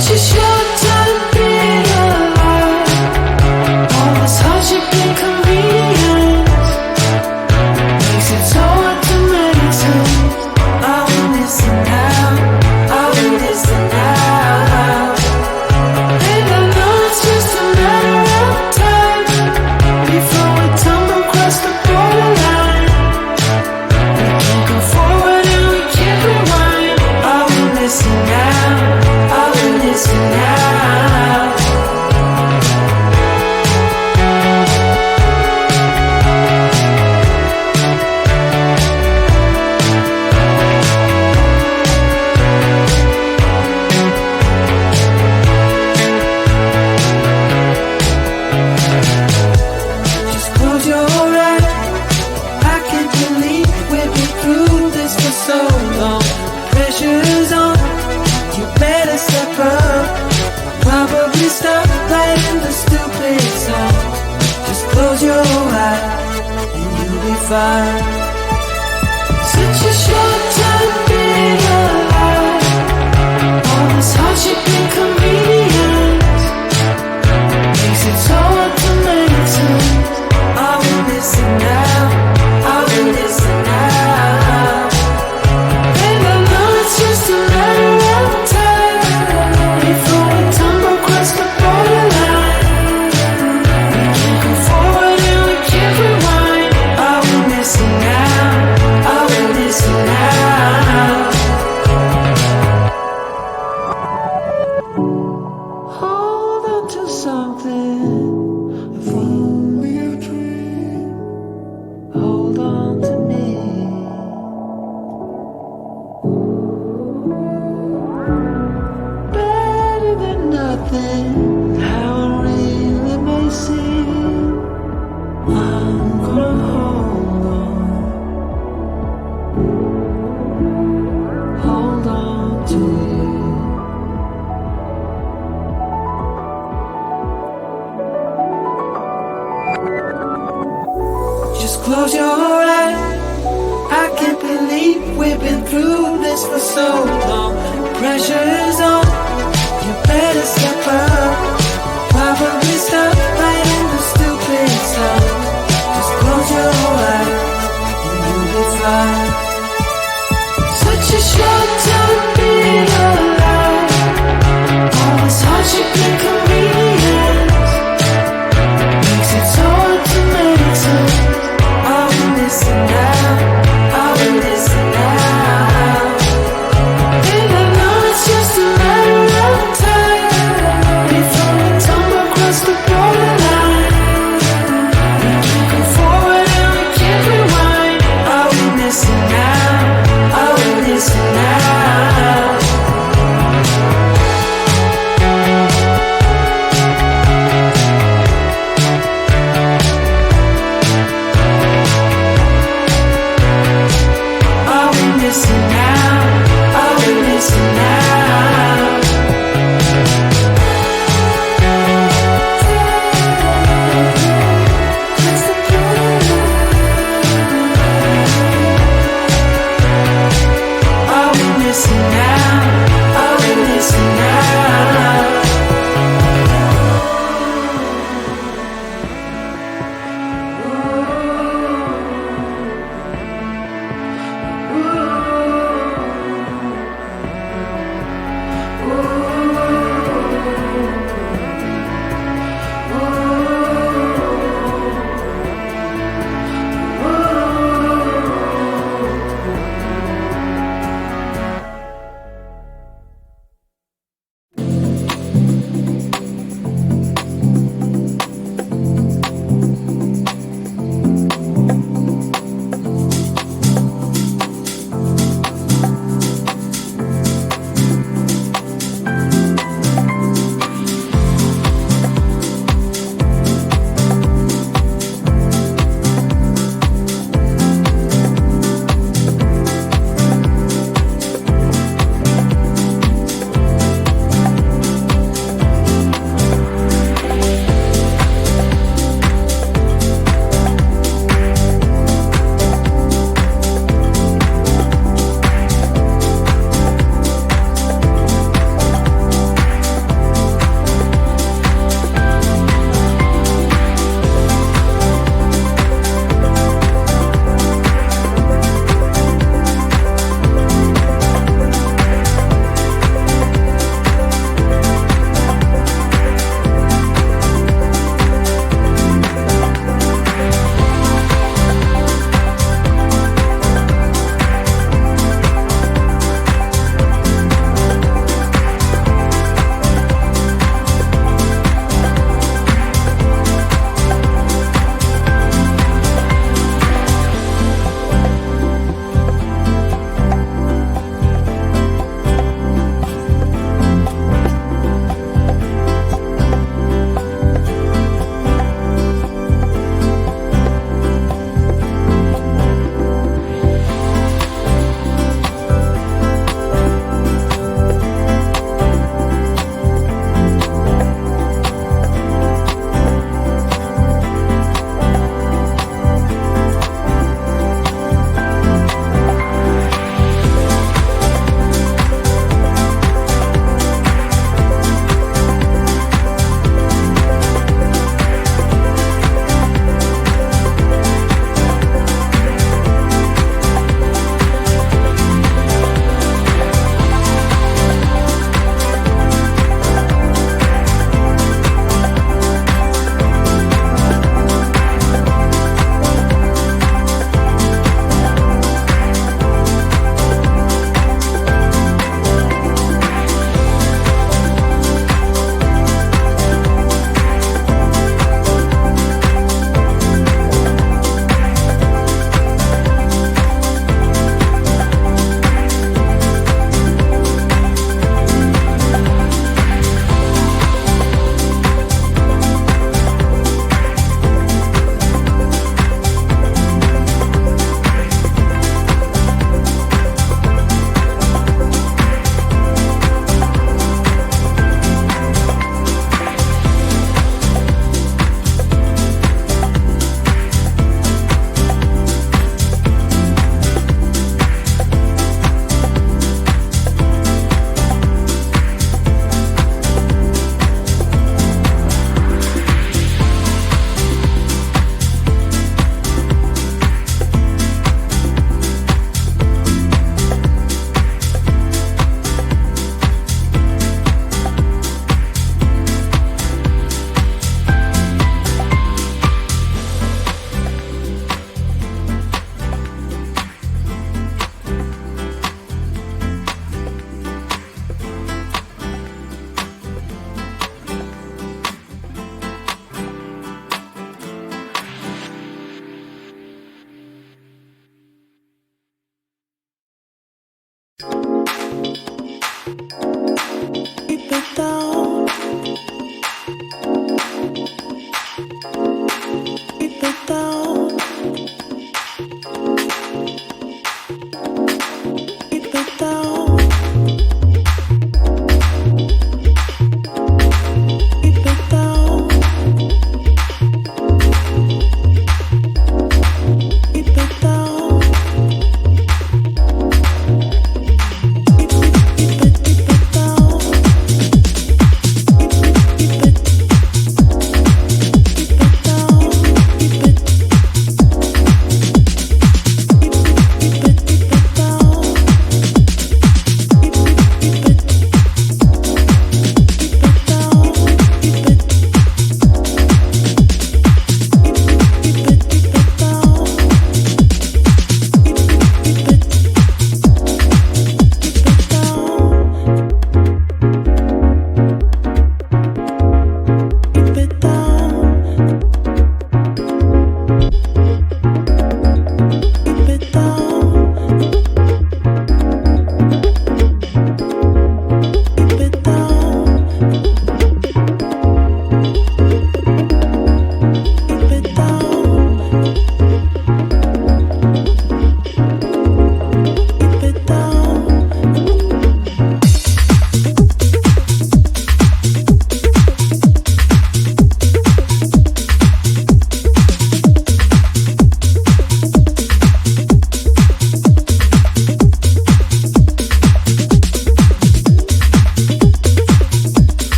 Such a short time being alive, all this hardship and convenience makes it so hard to meditate. I will listen now, I will listen now. And I know it's just a matter of time before we tumble across the borderline. We can't go forward and we can't rewind. I will listen now, I will listen now. Just close your eyes. I can't believe we've been through this for so long. Pressure's on, you better step up. Probably stop playing the stupid song. Just close your eyes and you'll be fine. Such a short time being alive, all this hardship and convenience makes it so hard to meditate. I will listen now, I will listen now. And I know it's just a matter of time before we tumble across the borderline. We can't go forward and we can't rewind. I will listen now, I will listen now. Hold on to something, if only a dream. Hold on to me. Better than nothing, how it really may seem. I'm gonna hold on to you. Just close your eyes. I can't believe we've been through this for so long. Pressure's on, you better step up. Probably stop playing the stupid song. Just close your eyes and you'll be fine. Such a short time being alive, all this hardship and convenience makes it so hard to meditate. I will listen now, I will listen now. And I know it's just a matter of time before we tumble across the borderline. We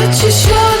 what you should